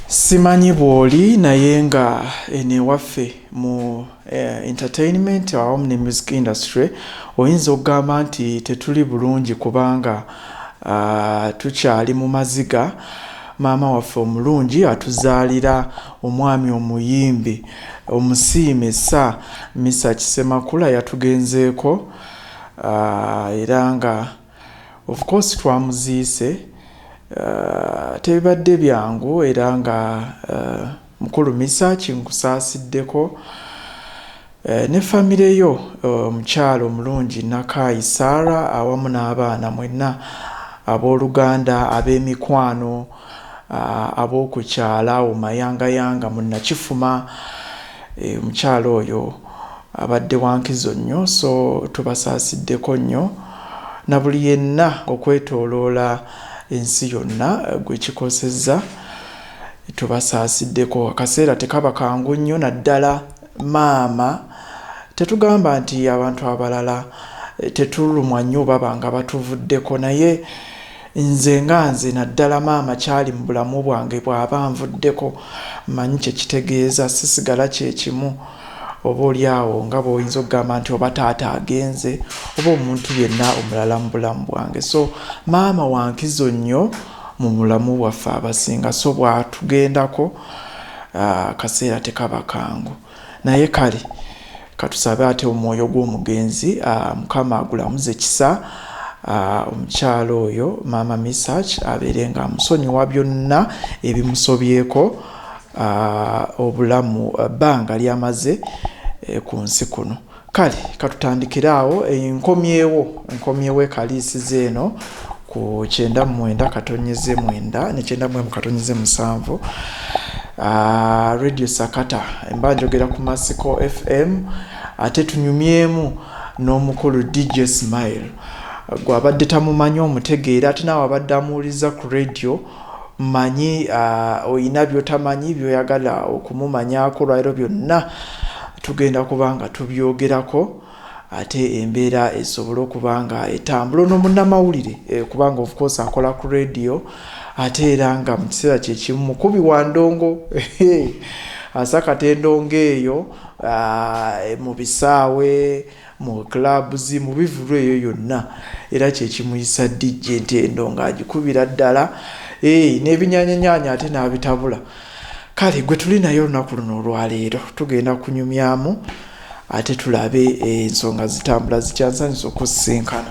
Simanyi bw'oli naye nga ene waffe mu entertainment awamu ne music industry oyinza okugamba nti tetuli bulungi kubanga tukyali mu maziga. Maama waffe omulungi atuzaalira omwami omuyimbi omusiime Sir Mr. Kisemakula yatugenzeeko era nga of course twamuziise. Tebadde byangu era nga mukulu Misaki nkusasiddeko ne famire yo omukyalo omulungi Nakayi Sara awamu n'abaana mwenna abooluganda ab'emikwano ab'okukyala omayangayanga mu Nakifuma. Omukyalo oyo abadde wankizo nnyo, so tubasasiddeko nnyo na buli yenna okwetooloola ensi yonna gwe kikosezza tubasasiddeko. Akaseera tekaba kangu nnyo naddala maama. Tetugamba nti abantu abalala tetulumwa nnyo baba nga batuvuddeko, naye nze nga nze naddala maama kyali mu bulamu bwange bw'aba nvuddeko mmanyi kye kitegeeza, sisigala kye kimu. Oba oliawo nga bw'oyinza okugamba nti oba taata agenze oba omuntu yenna omulala mu bulamu bwange. So maama wankizo nnyo mu bulamu bwaffe abasinga, so bw'atugendako kaseera tekaba kangu. Naye kale katusabe ate omwoyo gw'omugenzi Mukama agulamuze kisa omukyalo oyo maama Misaki abeere nga amusonyiwa byonna ebimusobyeko obulamu bbanga lyamaze ku nsi kuno. Kale katutandikire awo. Enkomyewo ekaliisize eno ku 99.9 ne 91.7 Radio Sakata emba njogera ku Masiko FM. Ate tunyumyemu n'omukulu DJ Smile gw'abadde tamumanyi omutegeera ate naawe abadde amuwuliza ku radio manyi oyina by'otamanyi by'oyagala okumumanyako. Lwaliro byonna tugenda kubanga tubyogerako ate embeera esobole okubanga etambula. Ono munnamawulire kubanga of course akola ku radio ate era nga mu kiseera kye kimu mukubi wa ndongo asakata endongo eyo mu bisaawe mu clubs mu bivulu eyo yonna era kye kimuyisa DJ nti endongo agikubira ddala n'ebinyanyanyaanya ate n'abitabula. Kale gwe tuli nayo olunaku luno olwaleero tugenda kunyumyamu ate tulabe ensonga zitambula zikyansanyusa okusisinkana.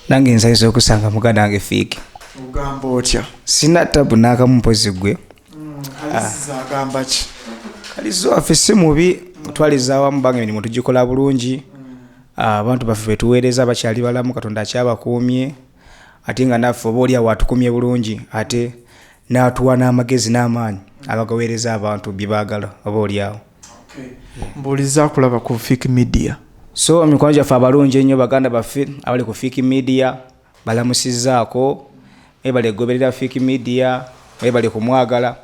Nange nsanyusa okusanga muganda wange Fiiki. Ogamba otya? Sina tabu n'akamu mpozi gwe. Kalisiza agamba ki? Kalizo waffe si mubi, twaliza awamu banga emirimu tugikola bulungi. Abantu baffe betuweereza bakyali balamu, Katonda akyabakuumye. Ate nga naffe oba oliawo atukumye bulungi ate n'atuwa n'amagezi n'amaanyi abagaweereza abantu bye baagala oba oliawo. Mbuuliza kulaba ku Fiiki Media. So mikwano gyaffe abalungi ennyo baganda baffe abali ku Fiiki Media balamusizzaako, bali kugoberera Fiiki Media, bali kumwagala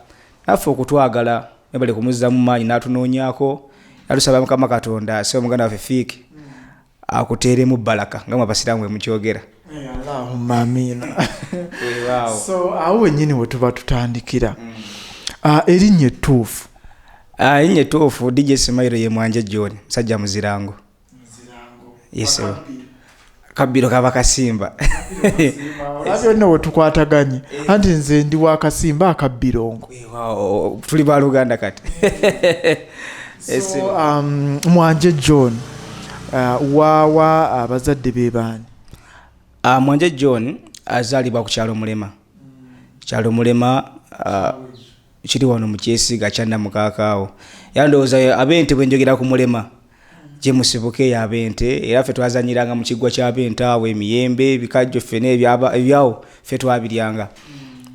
naffe okutwagala, bali kumuzzamu maanyi n'atunoonyaako. Yatusaba Mukama Katonda so muganda waffe Fiiki akuteeremu baraka nga mwabasiraamu bwe mukyogera. Allahumma amina. So awo wennyini we tuba tutandikira. Erinnya ettuufu? Erinnya ettuufu DJ Smile ye Mwanje John, musajja muzirango. Yes. Kabbiro kaba Kasimba. Olabye nno we tukwataganye anti nze ndi wa Kasimba akabbirongo. Tuli ba Luganda kati. So Mwanje John waawa abazadde be baani? Mwanje John azaalibwa ku kyalo Mulema. Kyalo Mulema kiri wano mu Kyesiga kya Namukakaawo. Yandowooza ab'ente bwe njogera ku Mulema gye musibuke y'ab'ente era ffe twazanyiranga mu kiggwa ky'ab'ente awo emiyembe ebikajjo ffene ebyawo ffe twabiryanga.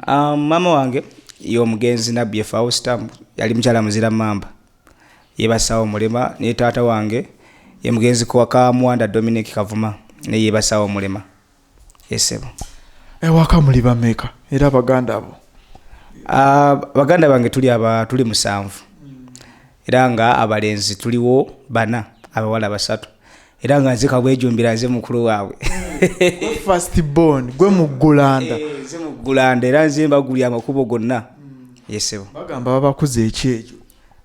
Maama wange y'omugenzi P.5 yali mukyala muzira Mamba ye Basawo Mulema, ne taata wange ye mugenzi kwa Kamwanda Dominic Kavuma ne ye Basawo Mulema. Yesebo. Ewaka muli bameka era baganda abo? Baganda bange tuli 7 era nga abalenzi tuliwo 4 abawala 3 era nga nze kabwejumbira nze mukulu waabwe. First born gwe muggulanda. Nze muggulanda era nze mbagulya amakubo gonna yesebo bagamba babakuze ekyejo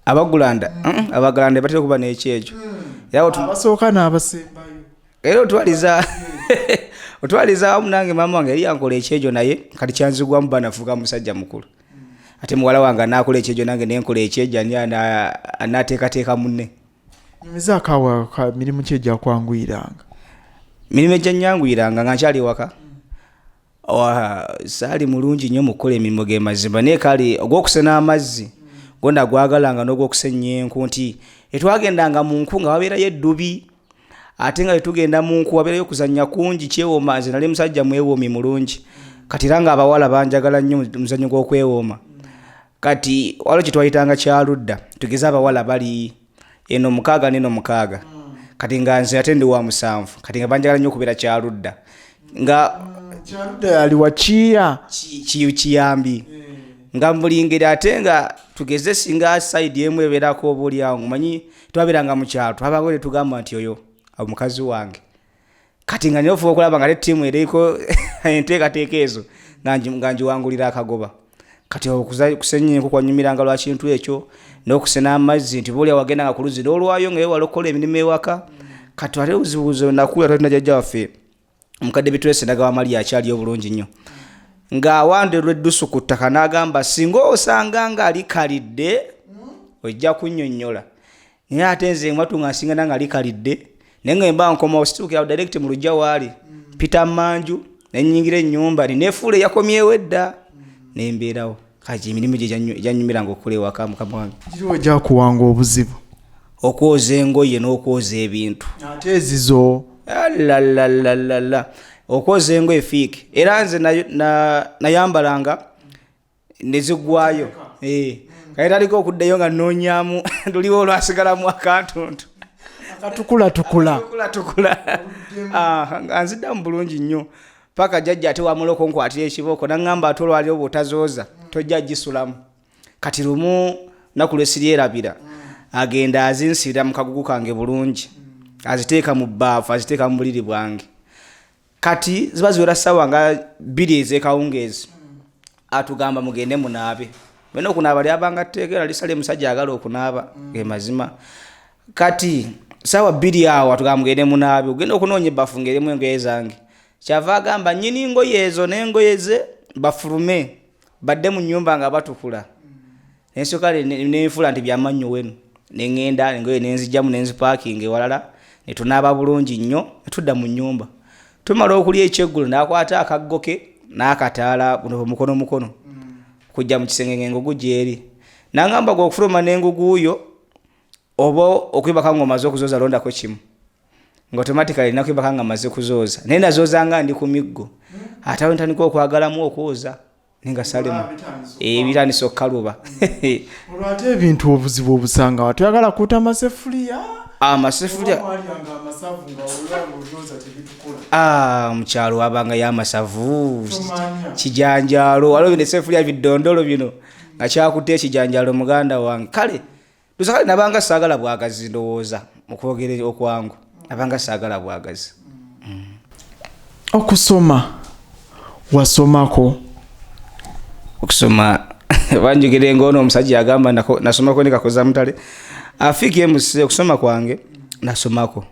abagulanda abagulanda batera kuba n'ekyejo abasooka n'abasembayo era otwaliza wamu nange mama wange yali yankola ekyejo naye kati kyanzigwamu banafuuka musajja mukulu ate muwala wange anakola ekyejo nange nenkola ekyejo ani anateekateeka munne nyumizaako mirimu ki egyakwanguyiranga mirimu egyannyanguyiranga nga nkyali waka saali mulungi nnyo mukukola emirimu ge mazimba naye kale ogw'okusena amazzi gonna gwagalanga n'ogw'okusenya enku nti etwagendanga mu nku nga wabeerayo eddubi ate nga tetugenda mu nku wabeerayo okuzannya kungi kyewooma nze nali musajja mwewoomi mulungi kati era nga abawala banjagala nnyo muzannyo gw'okwewooma kati waliwo kye twayitanga kyaludda tugeze abawala bali eno 6 neno 6 kati nga nze ate ndi wa 7 kati nga banjagala nnyo okubeera kyaludda nga kyaludda yali wakiya kiyambi nga mbulingeri ate nga tugeze singa side emu ebeerako obuuli awo manyi twabeeranga mu kyalo twabango ne tugamba nti oyo omukazi wange kati nga nyofuba okulaba nga ne ttiimu eriko enteekateeka ezo nga njiwangulira akagoba kati okusenya enku kwanyumiranga lwa kintu ekyo n'okusena amazzi nti buuli wagenda nga ku luzzi n'olwayo nga wewala okukola emirimu ewaka kati ate obuzibuzi nakuya twalina jjajja waffe omukadde bitwesendaga wamali akyaliyo bulungi nnyo nga wande lweddusu ku ttaka n'agamba singa osanga nga likalidde ojja kunnyonnyola naye ate nze mwatu nga nsinga nga likalidde naye nga mba nkoma osituukira direct mu lujja waali pita manju nennyingira ennyumba neneefuula eyakomyewo edda nembeerawo kati emirimu gye gyanyumiranga okukola ewaka mukama wange kiriwo gyakuwanga obuzibu okwoza engoye n'okwoza ebintu ate ezizo la okwoza engoye fiiki era nze nayambalanga nezigwayo kale taliko okuddayo nga noonyamu tuliwo olwasigalamu akantuntu akatukula nga nziddamu bulungi nnyo paka jjajja ate wamuloko nkwatira ekibooko naŋŋamba ate olwaliwo bw'otazooza tojja gisulamu kati lumu naku lwe siryerabira agenda azinsirira mu kagugu kange bulungi aziteeka mu bbaafu aziteeka mu buliri bwange kati ziba ziwera ssaawa nga 2 ez'ekawungeezi atugamba mugende munaabe bena okunaaba lyabanga tteekera lisale musajja agala okunaaba ge mazima kati ssaawa 2 awo atugamba mugende munaabe ogenda okunoonya ebbafu ng'erimu engoye zange kyava agamba nnyini ngoye ezo n'engoye ze bafulume badde mu nnyumba nga batukula nensooka nenfuula nti byamanyo wenu neŋŋenda engoye nenzijjamu nenzipaakinga ewalala netunaaba bulungi nnyo netudda mu nnyumba tumala okulya ekyeggulo n'akwata akaggo ke n'akataala mukono kujja mu kisenge ng'engugu gyeri n'aŋŋamba gwe okufuluma n'enguguuyo oba okwibaka ng'omaze okuzooza londako kimu ng'automatically nakwibaka nga maze kuzooza naye nazooza nga ndi ku miggo ate awo ntandika okwagalamu okwoza ninga salemu ebitandisa okukaluba olwate ebintu obuzibu obusanga watuyagala kuuta amasefuliya mukyalo wabanga y'amasavu kijanjalo waliwo bino esefuliya bidondolo bino nga kyakutte ekijanjalo muganda wange kale tusakale nabanga saagala bwagazi ndowooza mukwogere okwangu nabanga saagala bwagazi okusoma wasomako okusoma banjogere ng'ono omusajja yagamba nasomako nekakoza mutale afiiki emuse okusoma kwange nasomako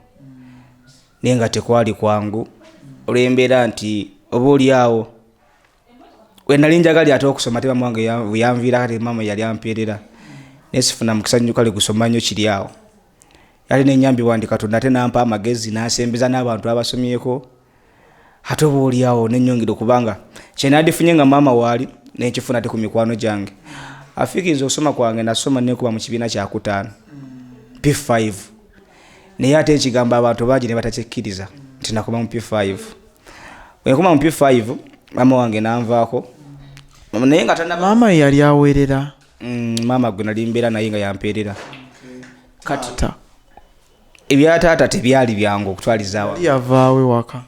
naye nga tekwali kwangu olw'embeera nti oba oli awo we nali njagali ate okusoma te mama wange yanviira kati mama yali ampeerera naye sifuna mukisa nnyo kale gusoma nnyo kiri awo yali nenyambibwa ndi Katonda ate nampa amagezi n'asembeza n'abantu abasomyeko ate oba oli awo nenyongera okubanga kyenadifunye nga maama waali nekifuna te ku mikwano gyange afiikiriza okusoma kwange nasoma nekuba mu kibiina kyakutaano P5 naye ate ekigamba abantu bangi ne batakikkiriza nti nakoma mu P5 bwenkoma mu P5 maama wange nanvaako naye nga maama yali aweerera maama gwe nali mbeera naye nga yampeerera kati ebya taata tebyali byangu okutwalizaawa yavaawe waka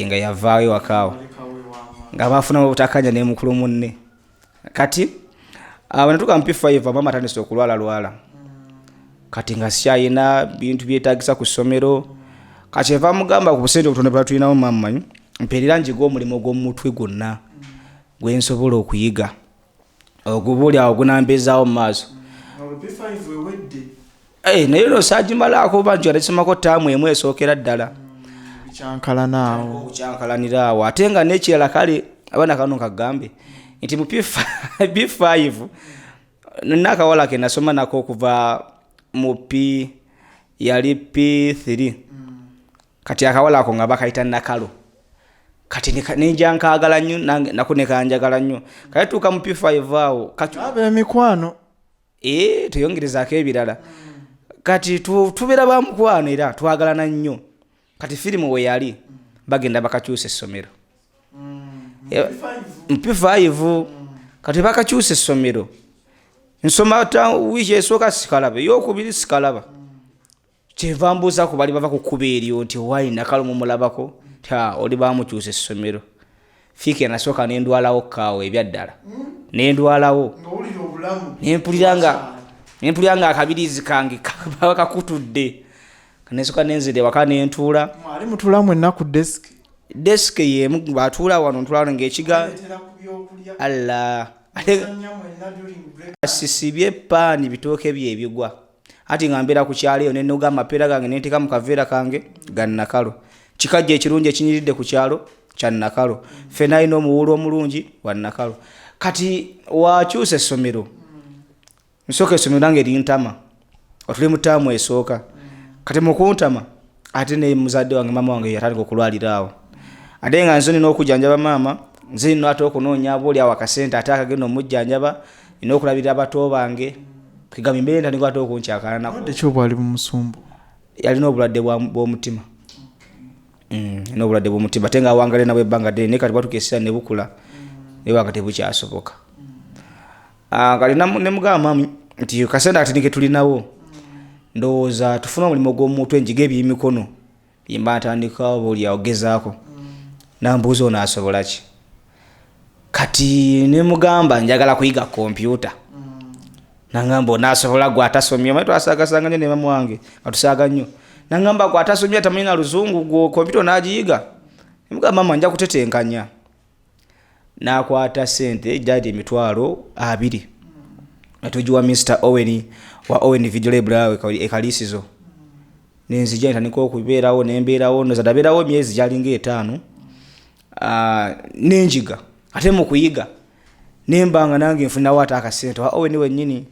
nga yavaawe wakaawo nga bafuna obutakanya ne mukulu munne kati abanatuka mu P5 maama atandise okulwala kati nga sikyayina bintu byetaagisa ku ssomero kakyeva mugamba ku busente obutono bwe tulinawo maama mpeerera njiga omulimu gw'omutwe gwonna gwe nsobola okuyiga ogubuli awo gunambezaawo mu maaso P5 ewedde naye no saagimalaako oba nti atasomako ttaamu emu esookera ddala kyankala awo ate nga n'ekirala kale abaana kano kagambe nti mu P5 nakawala ke nasoma nako okuva mu yali P3 kati akawala ako nga bakayita nakalo kati nenja nkaagala nnyo nako ne kanjagala nnyo kati tuuka mu P5 awo mikwano tuyongerezaako ebirala kati tubeera ba mukwano era twagalana nnyo kati firimu we yali bagenda bakakyusa essomero mu P5 kati bakakyusa essomero nsoma wiiki esooka sikalaba eyokubiri sikalaba kyeva mbuuza ku bali bava kukuba eryo nti wayi nakalo mumulabako oli bamukyusa essomero fiiki yanasooka nendwalawo kaawo ebyaddala nendwalawo nempulira nga akabirizi kange bakakutudde kanesooka nenzire waka nentuula ali mutulamu ennaku desk yemu batuula wano ntula ng'ekiga alla sisibye paani bitooke bye ebigwa ati nga mbeera ku kyalo eyo nenoga amapeera gange nenteeka mu kaveera kange gannakalo kikajja ekirungi ekinyiridde ku kyalo kya nakalo ffenna alina omuwuulu omulungi wa nakalo kati wakyusa essomero nsooka essomero nange erintama otuli mu ttaamu esooka kati mu kuntama ate ne muzadde wange maama wange yatandika okulwalira awo ate nga nzo nina okujjanjaba maama nze nina ate okunoonya abooli awo akasente ate akagenda omujjanjaba nina okulabirira abato bange kigamba mbeera ntandika ate okunkyakala nako ekyobwali bumusumbu yalina obulwadde bw'omutima ina obulwadde bw'omutima ate nga awangale nabwe ebbanga ddene naye kati bwatukesera ne bukula naye wanga tebukyasoboka kati ne mugamba mami nti kasente kati nike tulinawo ndowooza tufuna omulimu gw'omuntu enjiga ebyemikono byemba ntandikawo buli awogezaako nambuuza ono asobola ki kati ne mugamba njagala kuyiga kompyuta nangamba onaasobola gwe atasomye maye twasaagasanga nnyo ne mama wange nga tusaaga nnyo nangamba gwe atasomye atamanyi na luzungu gwe kompyuta onaagiyiga nemugamba mama nja kutetenkanya n'akwata sente jadi $20 natugiwa Mr. Owen wa Owen Video Library ekalisizo nenzija ntandika okubeerawo nembeerawo nozadabeerawo emyezi gyalinga 5 nenjiga ate mu kuyiga nembanga nange nfunawo ate akasente wa Owen wennyini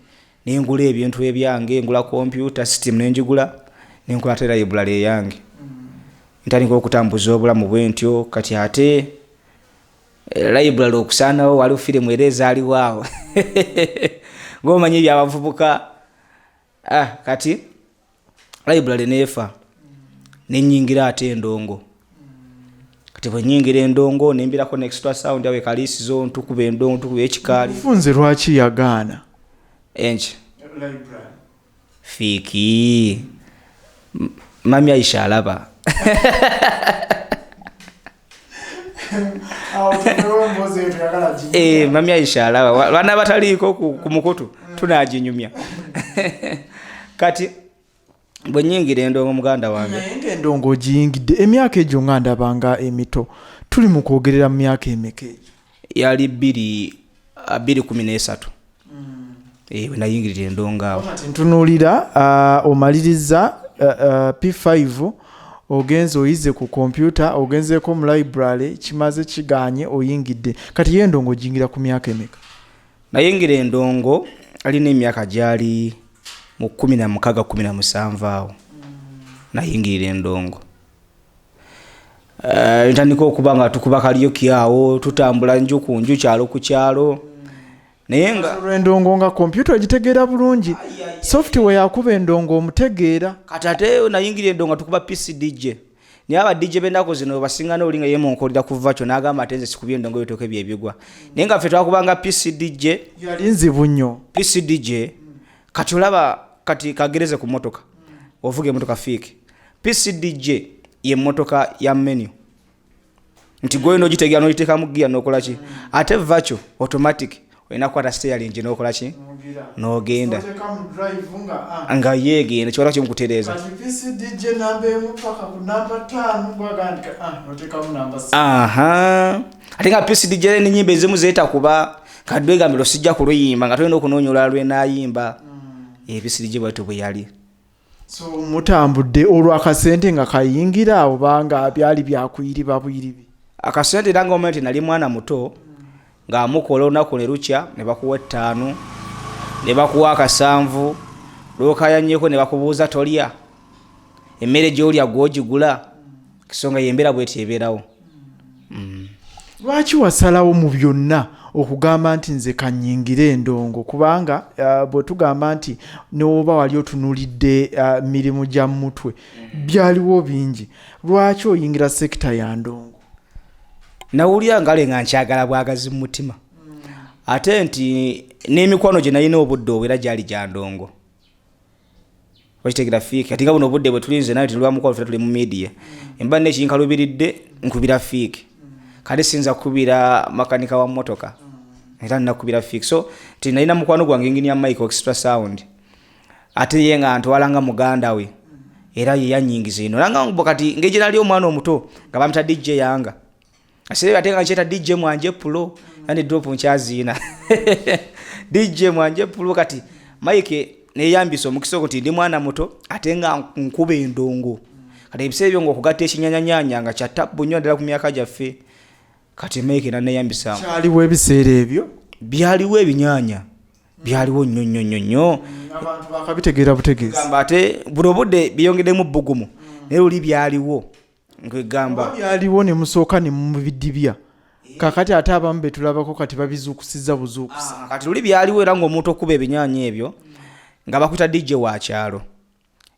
nengula ebintu ebyange ngula computer system nenjigula nenkola ate library yange ntandika okutambuza obulamu bwentyo kati ate library okusaanawo waliwo firimu era ezaaliwaawo ng'omanyi ebyabavubuka kati library neefa nenyingira ate endongo kati bwe nyingira endongo nembirako next sound awe kalisizo ntukuba endongo ntukuba ekikaali funze lwaki yagaana enki fiiki mami Aisha alaba mami Aisha alaba lwana bataliiko ku mukutu tunaginyumya kati bwe nyingira endongo muganda wange endongo ogiyingidde emyaka egyo nga ndabanga emito tuli mu kwogerera mu myaka emeka egyo yali 2013 we nayingirira endongo awo ntunuulira omaliriza P5 ogenze oyize ku kompyuta ogenzeeko mu library kimaze kiganye oyingidde kati ye endongo ogiyingira ku myaka emeka nayingira endongo alina emyaka gyali mu 16-17 awo nayingirira endongo ntandika okuba nga tukuba kalyoki awo tutambula nju ku nju kyalo ku kyalo naye nga endongo nga kompyuta ogitegeera bulungi software yakuba endongo omutegeera kati ate nayingira endongo tukuba PCDJ naye aba DJ b'ennaku zino basingana olinga ye munkolera kuva kyo n'agamba ate nze sikubye endongo ebitooke byebigwa naye nga ffe twakubanga PCDJ yali nzibu nnyo PCDJ kati olaba kati kagereze ku motoka ovuga emotoka fiiki PCDJ ye motoka ya menu nti gwe n'ogitegeera n'ogiteekamu giya n'okola ki ate vacho automatic olina kukwata steering n'okola ki n'ogenda nga yeegenda kiwala kyomukutereeza ate nga PCDJ n'ennyimba ezimu zeetakuba kadwegambiro sijja kuluyimba nga tulina okunoonya olwala lwenayimba ebisirije bwatu bwe yali. So mutambudde olw'akasente nga kayingira oba nga byali byakuyiriba buyiribi? Akasente era nga omenti nali mwana muto ng'amukola olunaku ne lukya ne bakuwa 5 ne bakuwa 7 lwokayanyeko ne bakubuuza tolya emmere gy'olya gw'ogigula kisonga yembeera bweti ebeerawo. Lwaki wasalawo mu byonna okugamba nti nze kanyingire endongo? Kubanga bwe tugamba nti n'oba wali otunulidde mirimu gya mutwe byaliwo bingi, lwaki oyingira sekita ya ndongo? Nawulira ngale nga nkyagala bwagazi mu mutima ate nti n'emikwano gye nalina obudde obwera gyali gya ndongo. Wakitegera fiiki ati nga buno obudde bwe tulinze naye tulwamukwano ffe tuli mu media emba nekinkalubiridde nkubira fiiki kale sinza kukubira makanika wa motoka era nakubira fiiki. So tinalina mukwano gwange engineer Michael extra sound ate ye nga ntwala nga muganda we era ye yanyingiza ino langa ngo kati ngeje nali omwana omuto nga bamta DJ yanga asire batenga ncheta DJ Mwanje Pulo yani drop nchaziina DJ Mwanje Pulo kati Mike ne yambiso mukisoko ti ndi mwana muto atenga nkube endongo kati ebisebyo ngo kugatta ekinyanyanya nga kya tabu nnyo ndala ku myaka gyaffe kati Mike na ne yambisa kyaliwo ebiseera ebyo byaliwo ebinyanya byaliwo nnyo abantu bakabitegeera butegeezi gamba ate buno budde biyongedemu bbugumu ne luli byaliwo ngegamba byaliwo ne musooka ne mu bidibya kakati ate abamu betulabako kati babizuukusiza buzuukusa kati luli byaliwo era ng'omuntu okuba ebinyanya ebyo nga bakuta DJ wa kyalo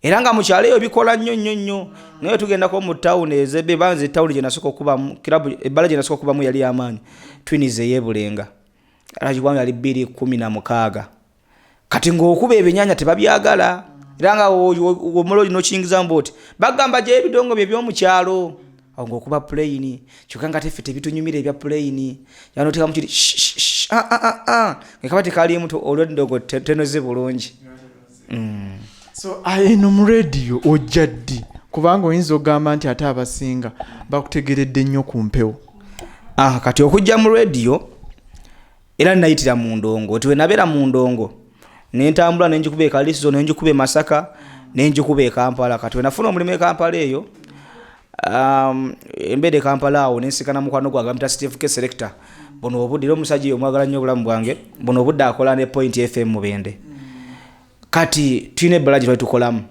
era nga mu kyalo eyo bikola nnyo naye tugendako mu town ezebe banze town gye nasooka okubamu kilabu ebbala gye nasooka okubamu yali amaanyi Twins eyebulenga alajibwamu yali 216 kati ng'okuba ebinyanya tebabyagala era nga omuloli n'okiyingiza mboti bagamba gye ebidongo bye by'omu kyalo awo ng'okuba plain kyokka nga teffe tebitunyumira ebya plain yanoteka mukiri ngekaba tekalimu olw'endongo tenoze bulungi. So eno mu radio ojja ddi kubanga oyinza ogamba nti ate abasinga bakutegeredde nnyo ku mpewo? Kati okujja mu radio era nayitira mu ndongo tiwe nabeera mu ndongo nentambula nenjikuba e Kaliso nenjikuba e Masaka nenjikuba e Kampala kati we nafuna omulimu e Kampala eyo embede Kampala awo nensikana mukwano gwange amita Steve K selector bono obudde omusajja omwagala nnyo obulamu bwange bono obudde akola ne Point FM Mubende kati twine ebbala gye tukolamu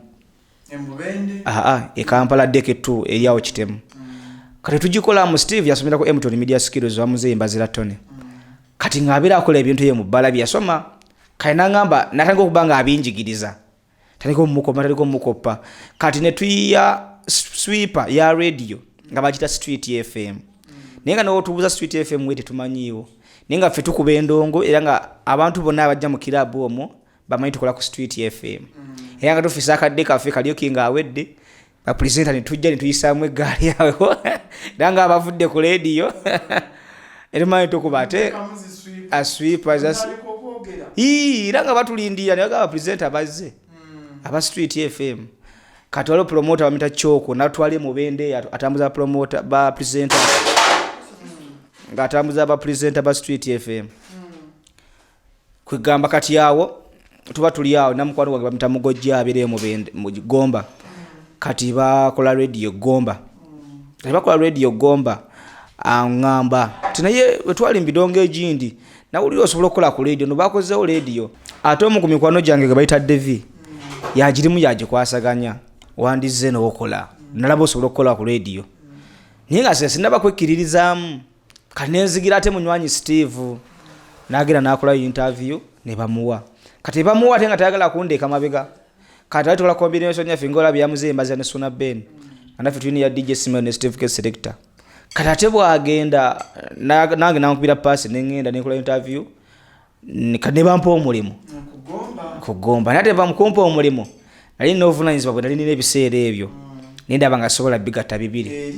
e Kampala Deke 2 eri awo Kitemu kati tugikolamu Steve yasomera ku Emton Media Skills wamuzeyimba Ziratone kati ng'abeera akola ebintu ye mu bbala byasoma kaina ngamba natanga okubanga abinjigiriza taliko mukoma taliko mukopa kati ne tuyiya sweeper ya radio nga bagita Street FM nenga no tubuza Street FM wete tumanyiwo nenga ffe tukuba endongo era nga abantu bonna abajja mu kilabu omwo bamanyi tukola ku Street FM era nga tufisa akadde kaffe kalyo kinga awedde ba presenter ne tujja ne tuyisamu eggaali yawe era nga abavudde ku radio era manyi tukuba ate a sweeper era nga batulindira ne bagaba presenter bazze aba Street FM kati waliwo promoter bamita Choko natwale Mubende atambuza promoter ba presenter nga atambuza ba presenter ba Street FM kwegamba kati yawo tuba tuli awo namukwano gwange bamita Mugojja abere Mubende mu Gomba kati bakola radio Gomba bakola radio Gomba angamba tinaye wetwali mbidongo ejindi nawulira osobola okukola ku radio no bakozeewo radio ate omu ku mikwano gyange ge bayita Devi yagirimu yagikwasaganya wandize n'okola nalaba osobola okukola ku radio naye nga sinaba kwekkiririzaamu kati nenzigira ate munywanyi Steve n'agenda n'akola interview ne bamuwa kati bamuwa ate nga tayagala kundeeka mabega kati ali tukola combination yaffe ng'ola byamuzeyimbaza ne Suna Ben anaffe tulina ya DJ Simon ne Steve K selector kati ate bwagenda nange nankubira paasi nengenda nekola interview kane bampa omulimu kugomba nate bamukumpa omulimu nali novunanyizibwa bwe nali nina ebiseera ebyo nindaba nga sobola bigatta bibiri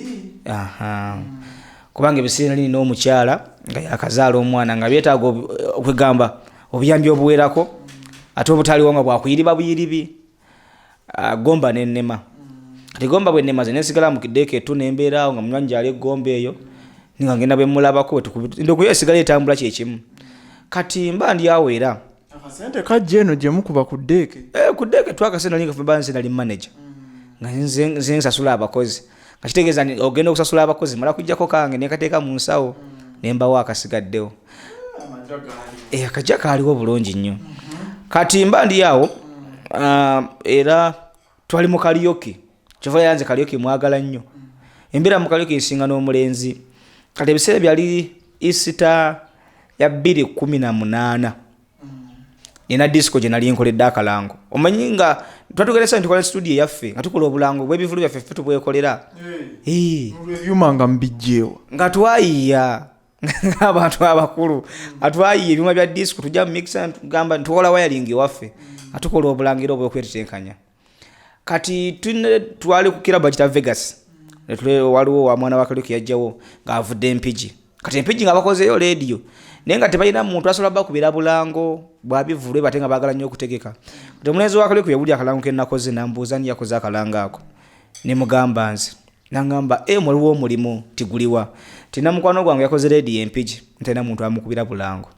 kubanga ebiseera nali nina omukyala nga yakazaala omwana nga byetaaga okwegamba obuyambi obuwerako ate obutaliwo nga bwakuyiriba buyiribi gomba nennema kati gomba bwe nemaze nensigala mu Deke 2 nembeeraawo nga munywanyi ali gomba eyo ninga ngenda bwe mulabako ndokuyo esigala etambula kyekimu kati mba ndi awera akasente kajja eno gye mukuba ku ddeeke ku ddeeke twakasente linga feba nze nali manager nga nze nsasula abakozi nga kitegeeza ogenda okusasula abakozi mala kujjako kange nekateeka mu nsawo nembawo akasigaddewo akajja kaaliwo bulungi nnyo kati mba ndi awo era twali mu kaliyoke kyova yanze kaliyoke mwagala nnyo embeera mu kaliyoke nsinga n'omulenzi kati ebiseera byali isita ya 2018 nina disco gye nali nkoledde akalango omanyi nga twatugeresa ntukola studio yaffe nga tukola obulango bw'ebivulu byaffe ffe tubwekolera ebyuma nga mbijjeewo nga twayiya ng'abantu abakulu nga twayiya ebyuma bya disco tujja mu mixa tugamba ntukola wiring waffe nga tukola obulangiro obw'okwetetenkanya kati twali ku kiraba kita Vegas waliwo wa mwana wa Kalyoke yajjawo ng'avudde empigi kati empigi nga bakozeeyo radio naye nga tebalina muntu asobola bakubira bulango bwabivulwe bate nga baagala nnyo okutegeka kati omulenzi wa Kalyoke yawulira akalango ke nakoze nambuuza ni yakoze akalango ako ne mugamba nze nangamba waliwo omulimu tiguliwa tina mukwano gwange yakoze radio empigi ntalina muntu amukubira bulango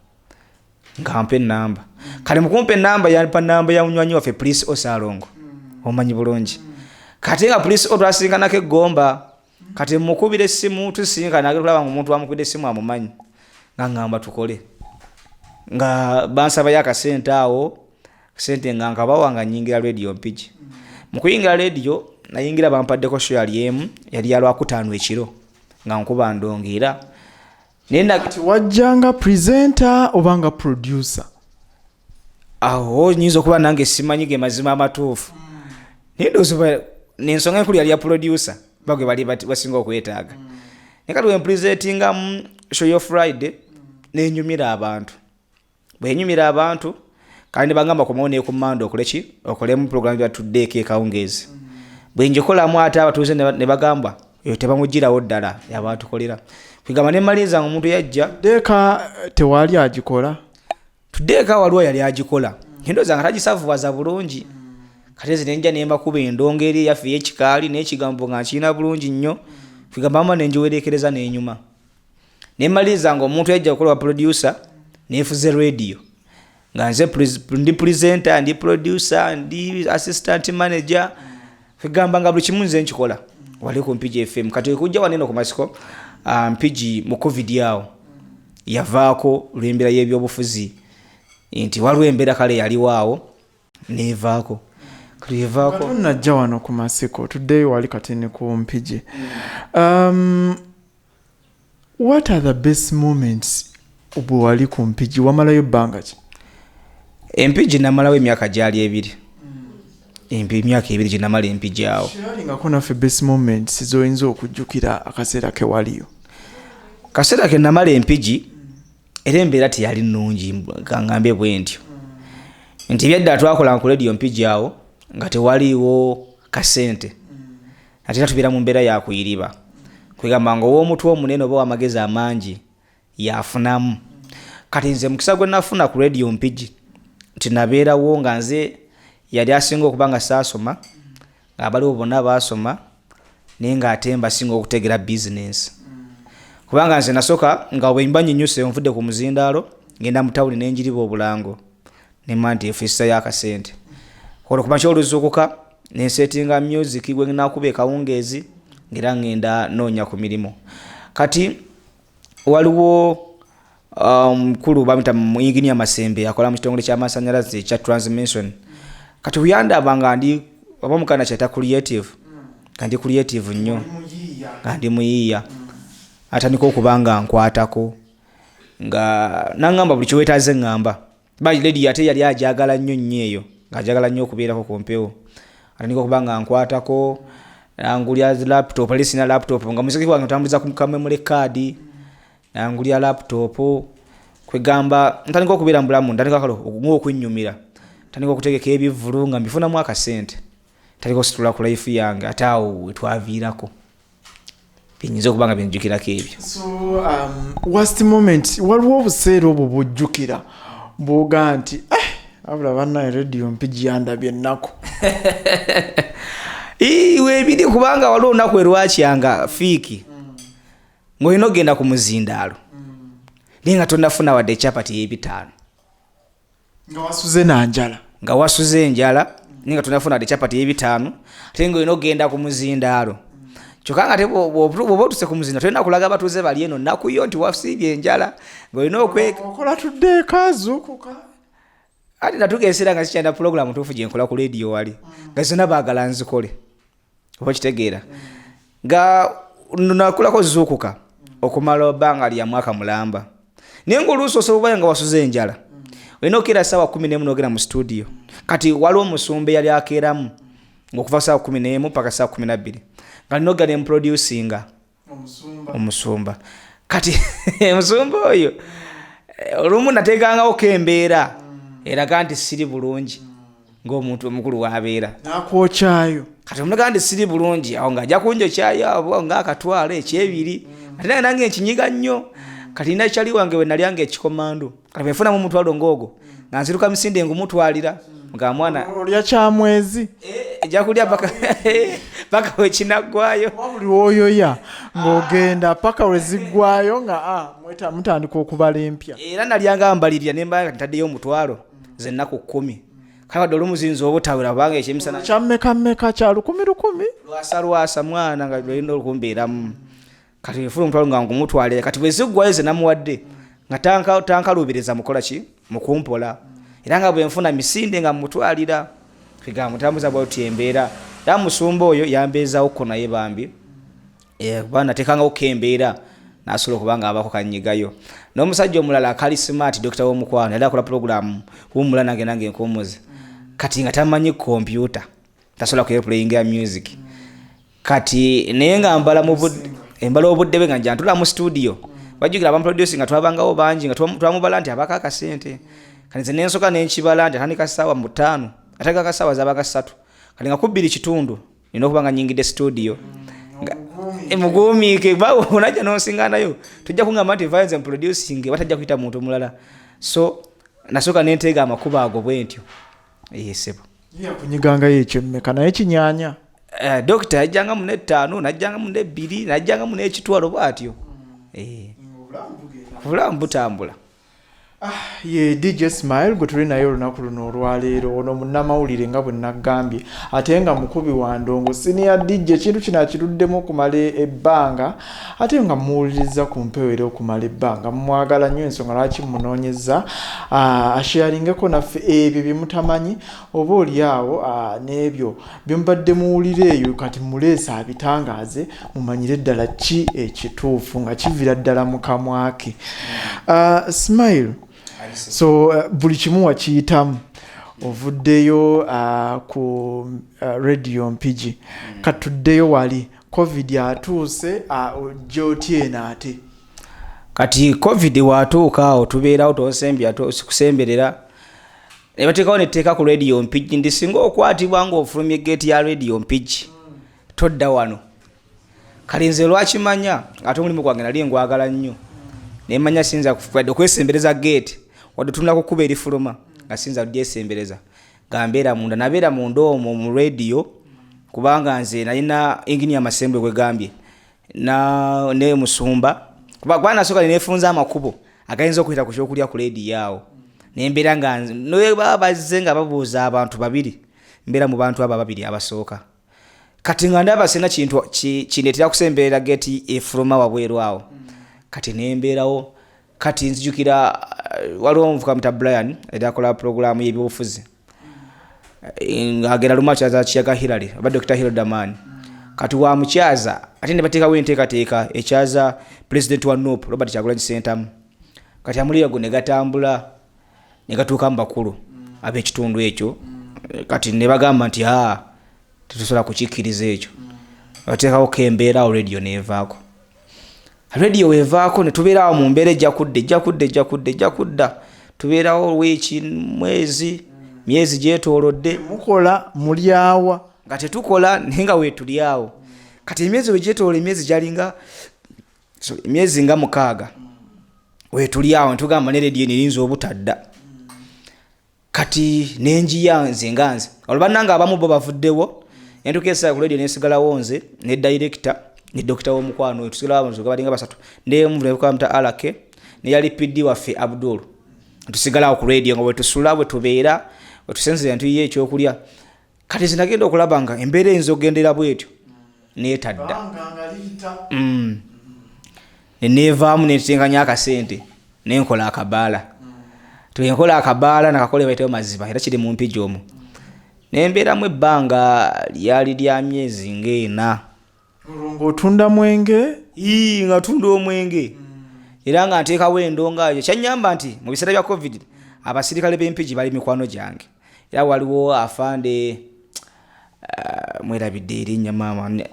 ngampe enamba kale mukumpe enamba yampa namba ya munywanyi waffe police osalongo omanyi bulungi kati nga police otwasinkanako eggomba kati mukubira essimu tusinkana tulaba nga omuntu amukubira essimu amumanyi nga ngamba tukole nga bansaba yakasente awo sente nga nkabawa nga nyingira radio mpigi mukuyingira radio nayingira bampaddeko show yali emu yali ya Lwakutaano ekiro nga nkuba ndongira nenda kati wajjanga presenter obanga producer aho nyizo kuba nange simanyige mazima amatuufu nindozuba nensonga enkulu yali ya producer bagwe bali basinga okwetaaga nekati wempresentinga mu show yo Friday nenyumira abantu bwenyumira abantu kandi bagamba komaone ku mando okoleki okolemu program ya tuddeeke kaungezi bwenjikolamu ate abatuuze ne bagamba yo tebamujirawo ddala yabantu kolera kwigamba ne maliza omuntu yajja deka tewali agikola tuddeeka waliwo yali agikola ndo zanga tagisavuwaza bulungi katezi nenja nemba kuba endongeri yaffe y'ekikaali n'ekigambo nga nkina bulungi nnyo kwigamba mama nenjiwerekereza n'enyuma nemaliza nga omuntu yajja okukola producer nefuze radio nga nze ndi presenter ndi producer ndi assistant manager kwigamba nga buli kimu nze nkikola wali ku Mpigi FM kati kujja waneno ku masiko Mpigi mu covid yawo yavaako lwembera y'ebyobufuzi nti waliwo embeera kale yali waawo nevaako krivaako najja wano ku masiko today wali katene ku Mpigi what are the best moments ubwo wali ku Mpigi wamalayo bbanga ki Empigi namalawo emyaka gyali 2 emyaka 2 gye namala Empigi awo sharing akona fe best moments zoyinza okujjukira akaseera ke waliyo kaseera ke namala Empigi era embeera teyali nnungi kangambe bwentyo nti byadda twakola ku radio Mpigi awo nga tewaliwo kasente ate tubira mu mbeera ya kuyiriba kwegamba nga ow'omutwe omunene oba w'amagezi amangi yafunamu kati nze mukisa gwe nafuna ku radio Mpigi tinabeerawo nga nze yali asinga okuba nga saasoma ng'abaliwo bonna baasoma naye ng'ate mbasinga okutegera bizinensi kubanga nze nasooka nga bwemba nyinyuse nvudde ku muzindaalo ngenda mu tawuni nenjiriba obulango nemma nti efiisa y'akasente olwo kuba kyoluzuukuka nensetinga music gwe nakuba ekawungeezi ngera ngenda noonya ku mirimu kati waliwo mukulu bamita engineer Masembe akola mu kitongole ky'amasannyalaze ekya transmission kati uyandaba nga ndi oba mukana kyata creative kandi creative nnyo kandi muyiiya atandika okubanga nkwatako nga nangamba buli kiwetaaze ngamba bali lady ate yali ajagala nnyo eyo ng'ajagala nnyo okubeerako ku mpewo atandika okubanga nkwatako angulya laptop alisina laptop nga muziki wange otambuliza ku memory card angulya laptop kwegamba ntandika okubeera mbulamu ntandika kalo okwennyumira ntandika okutegeka ebivulu nga mbifunamu akasente ntandika okusitula ku life yange ate awo wetwaviirako binyinza okubanga byenjukirako ebyo so worst moment waliwo obuseera obwo bwojjukira bwoga nti abula bannaye radio Mpigi yandabye ennaku webiri kubanga waliwo olunaku erwakyanga fiiki ng'olina okgenda ku muzindaalo linga tonnafuna wadde chapati y'ebitaano nga wasuze enjala ninga tonnafuna wadde chapati y'ebitaano ate nga olina okgenda ku muzindaalo kyokka nga bw'oba otuse ku muzindaalo tolina kulaga abatuuze bali eno nnaku yo nti wasiibye enjala ng'olina okola tudde ekaazuukuka ati natugeesera nga sikyanda pulogulaamu ntuufu gye nkola ku leediyo wali nga zonna baagala nzikole oba kitegeera nga nakulako zuukuka okumala ebbanga lya mwaka mulamba naye ng'oluusi osobola nga wasuze enjala olina okkeera ssaawa 11 n'ogenda mu studio kati waliwo omusumba eyali akeeramu ng'okuva ssaawa 11 paka ssaawa 12 nga nina ogenda emproducinga omusumba kati omusumba oyo olumu nateekangawo embeera eraga nti siri bulungi ng'omuntu omukulu w'abeera nakwokyayo kati omulaga nti siri bulungi awo ng'ajja kunjokyayo abo ng'akatwalo ekyebiri ate nange nkinyiga nnyo kati nina kyali wange we nalyanga ekikomando kati bwefunamu omutwalo ng'ogwo nga nziruka misinde ngumutwalira nga mwana olya kyamwezi ejja kulya paka wekinaggwayo buli woyoya ng'ogenda paka weziggwayo nga mutandika okubala empya era nalyanga mbalirira nembanga ntaddeyo omutwalo zennaku 10 kawadde olumuziyinza obutawera kubanga ekyemisana kyammeka kya 100 lwasa mwana nga lwalina olukumbeeramu kati efuna omutwalo nga ngumutwalira kati bweziggwayo ze namuwadde nga tankaluubiriza mukola ki mukumpola era nga bwenfuna misinde nga mutwalira figa mutambuza bwati embeera era musumba oyo yambeezaawo ko naye bambi kuba nateekangawo embeera nasobola okubanga abako kanyigayo n'omusajja omulala akali smart dokita w'omukwano yali akola pulogulaamu wumula nange enkomozi kati nga tamanyi kompyuta tasobola kuyeplayinga music kati naye nga embala obudde bwe nga njantula mu studio bajugira abamuproducing nga twabangawo bangi nga twamubala nti abaka akasente kati nze nensoka nenkibala nti atandika ssaawa 5 atagaka ssaawa zabaga 3 kati nga 2.5 nina okuba nga nyingidde studio mugumiike bawo onajja nonsinga nayo tujja kungamba nti violence producing batajja kuyita muntu mulala so nasooka nenteega amakuba ago bwentyo sebo kunyigangayo ekyo mmeka naye kinyanya dokita yajjanga mu 5 najjanga mu 2 najjanga mu 1 bwatyo obulamu butambula ye DJ Smile gwe tuli naye olunaku luno olwaleero ono munnamawulire nga bwe nagambye ate nga mukubi wa ndongo senior DJ ekintu kino akiruddemu okumala ebbanga ate nga muwuliriza ku mpewo era okumala ebbanga mwagala nnyo ensonga lwaki munoonyeza asharingeko naffe ebyo bye mutamanyi oba oliawo n'ebyo bye mubadde muwulire eyo kati muleesa abitangaaze mumanyire ddala ki ekituufu nga kivira ddala mu kamwa ke Smile so buli kimu wakiyitamu ovuddeyo ku radio mpigi katuddeyo wali covid atuuse ojja otyena ate kati covid watuuka awo tubeerawo tosembya tosikusemberera ne bateekawo netteeka ku radio mpigi ndisinga okwatibwa ng'ofulumya geeti ya radio mpigi todda wano kale nze lwakimanya ate omulimu gwange nali ngwagala nnyo nemanya sinza kufadde okwesembereza geeti wadde tunula kukuba erifuluma nga sinza odyesembereza gambeera munda nabeera munda omwo mu radio kubanga nze nalina engineer masembwe gwe gambye ne musumba kuba nasooka nefunza amakubo agayinza okuyita ku kyokulya ku radio awo nembeera nga noye bazze nga babuuza abantu babiri mbeera mu bantu abo babiri abasooka kati nga ndaba sina kintu kineetera kusemberera geeti efuluma wabweru awo kati nembeerawo kati nzijukira waliwo omuvuka muta Brian edakola programu y'ebyobufuzi agera lumacyaza kiyaga Hillary aba Dr. Hillary Damani kati wa mukyaza ate ne bateekawo enteekateeka ekyaza president wa NOP Robert Kyagulanyi Ssentamu kati amuliyago ne gatambula ne gatuuka mu bakulu ab'ekitundu ekyo kati ne bagamba nti tetusobola kukikkiriza ekyo bateekawo embeera radio neevaako radio wevaako ne tubeerawo mu mbeera ejja kudda tubeerawo wiiki myezi gyetoolodde mukola mulyawa nga tetukola naye nga weetulyawo kati emyezi wegyetoolola emyezi gyalinga emyezi nga 6 weetulyawo netugamba ne radio nerinza obutadda kati nenjiya nze olubannanga abamu bo bavuddewo entukeesa ku radio nesigalawo nze ne director ni dokita w'omukwano tusigala abantu balinga basatu ndeye mu vule kwa mta alake ne yali PD waffe Abdul tusigalawo ku radio nga bwe tusula bwe tubeera bwe tusenzera ntuyiye ekyokulya kati zinagenda okulaba nga embeera eyinza okugendera bwetyo neetadda neneevaamu netenganya akasente nenkola akabaala tuyenkola akabaala nakakole baitewo maziba era kiri mu mpigi omwo nembeeramu ebbanga lyali lya myezi ng'ena ng'otunda mwenge nga tunda omwenge era nga nteekawo endonga eyo kyanyamba nti mu biseera bya covid abasirikale b'empigi bali mikwano gyange era waliwo afande mwerabidde erinnya maama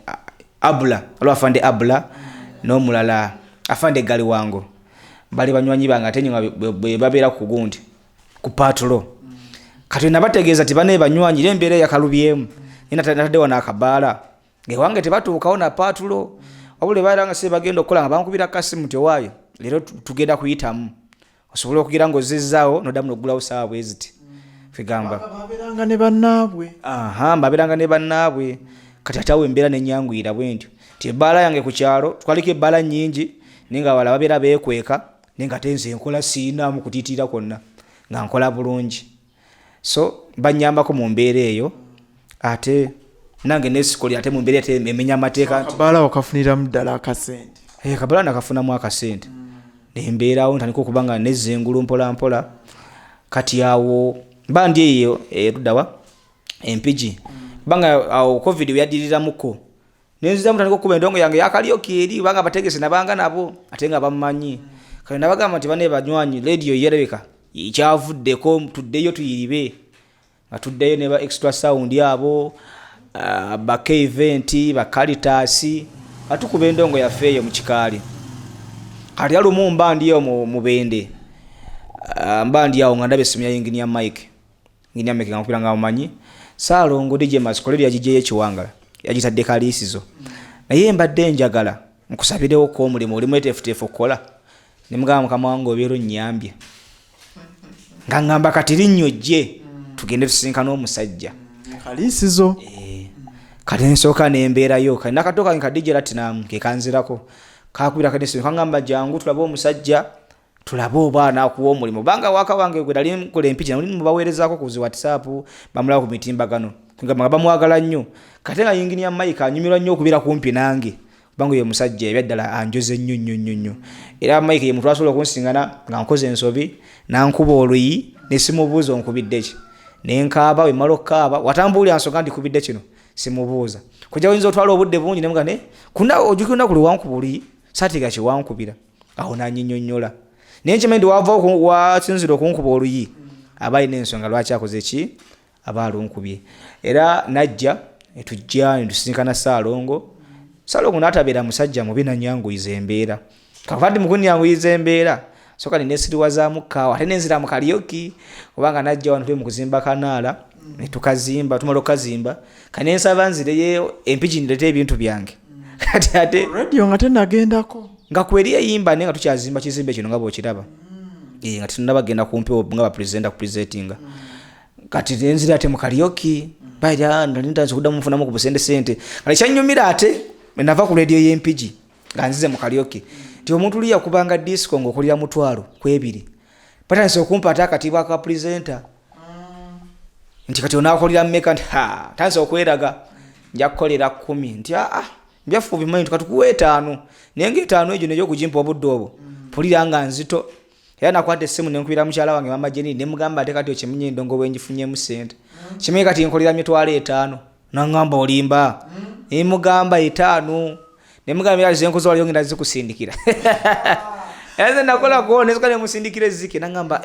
Abula waliwo afande Abula n'omulala afande Gali wango bali banywanyi bange ate nga bwe babeera ku gundi ku patulo kati nabategeeza tibane banywanyi lembeera yakalubyemu nataddewo n'akabaala ngewange tebatuukawo na patulo wabula bairanga se bagenda okukola nga bankubira kasimu tewaayo leero tugenda kuyitamu osobola okugira ng'ozezzaawo noddamu n'oggulawo saawa bwe ziti figamba babeeranga ne bannaabwe babeeranga ne bannaabwe kati ate awo embeera nenyanguyira bwe ntyo ti ebbaala yange ku kyalo twaliko ebbaala nnyingi naye nga wala babeera beekweka naye nga tenze enkola siinaamu kutiitira kwonna nga nkola bulungi so banyambako mu mbeera eyo ate nange nesikoli ate mu mbeera ate emenya amateeka akabaala wakafuniramu ddala akasente akabaala nakafunamu akasente nembeerawo ntandika okuba nga nezzengulu mpola mpola kati awo mba ndi eyo eruddawa empigi banga awo covid byadiriramuko nenziramu tandika okuba endongo yange yakalyoki eri banga bategese nabanga nabo ate nga bamanyi kale nabagamba nti bane banywanyi radio yerebeka ikyavuddeko tuddeyo tuyiribe nga tuddeyo ne ba extra sound yabo ba K20 ba Caritas atukuba endongo yaffe eyo mu kikaali kati alumu mba ndiyo mu bende mba ndiyawo nga ndabe simu ya engineer Mike nga mpira nga amanyi Salongo DJ Maskolero yagijeyo ekiwangala yagitadde kalisizo naye mbadde njagala nkusabirewo ko mulimu oli mwetefutefu kola nimugamba mukama wange obeero nnyambye nga ngamba kati linnyojje tugende tusinkana omusajja kalisizo kati nsooka nembeerayo kati nakatoka nka DJ Latinum ke kanzirako kakubira kadesi kangamba jangu tulabe omusajja tulabe obaana akuwa omulimu banga waka wange gwe dali nkola empiki na mulimu baweerezako ku WhatsApp bamulaba ku mitimbagano ngamba bamwagala nnyo kati nga yingini Mike anyumirwa nnyo okubira kumpi nange bangu ye musajja ebyaddala anjoze nnyo era Mike ye mutwa asobola okunsingana nga nkoze ensobi nankuba oluyi nesimubuuza onkubidde ki nenkaaba we malo kaaba watambuli ansonga ndi kubidde kino simubuuza kujja oyinza otwala obudde bungi ne mugane kuna ojukuna kuli wankubuli satiga ki wankubira aho nanyinyonnyola nenkimendi wava wasinzira okunkuba oluyi abayi n'ensonga lwaki akoze ki abaalunkubye era najja etujja netusinkana Salongo n'atabeera musajja mubi nanyanguyiza embeera kakati mukunyanguyiza embeera soka nesiriwazaamu kaawa ate nenzira mu kalyoki obanga najja wano tuli mu kuzimba kanaala netukazimba tumala okukazimba kanensaba nzireyo empiki ndirete ebintu byange kati ate radio nga tenagendako nga kweri eyimba nenga tukyazimba kizimbe kino nga bw'okiraba nga tunabagenda kumpi nga bapresenta kupresentinga kati nenzira ate mu kalyoki baja ndalinda kuddamu mfunamu ku busente sente kale kyanyumira ate nava ku radio y'empigi nga nzize mu kalyoki ti omuntu liya kubanga disco ng'okulira mutwalo kwebiri patandise okumpa ate akatibwa ka presenter nti kati onaakolera mmeka nti tandise okweraga nja kukolera 10 nti mbyafu bimanyi tukatukuwa 5 naye nga 5 egyo neyo okugimpa obudde obwo pulira nga nzito era nakwata essimu nenkubira mukyala wange mama Jenny nemugamba ate kati okimunye endongo bwenjifunyemu sente kimanyi kati nkolera mitwalo 5 nangamba olimba nemugamba 5 nemugamba era zenkozo wali yongera zikusindikira eze nakola ko nesoka nemusindikire zike nangamba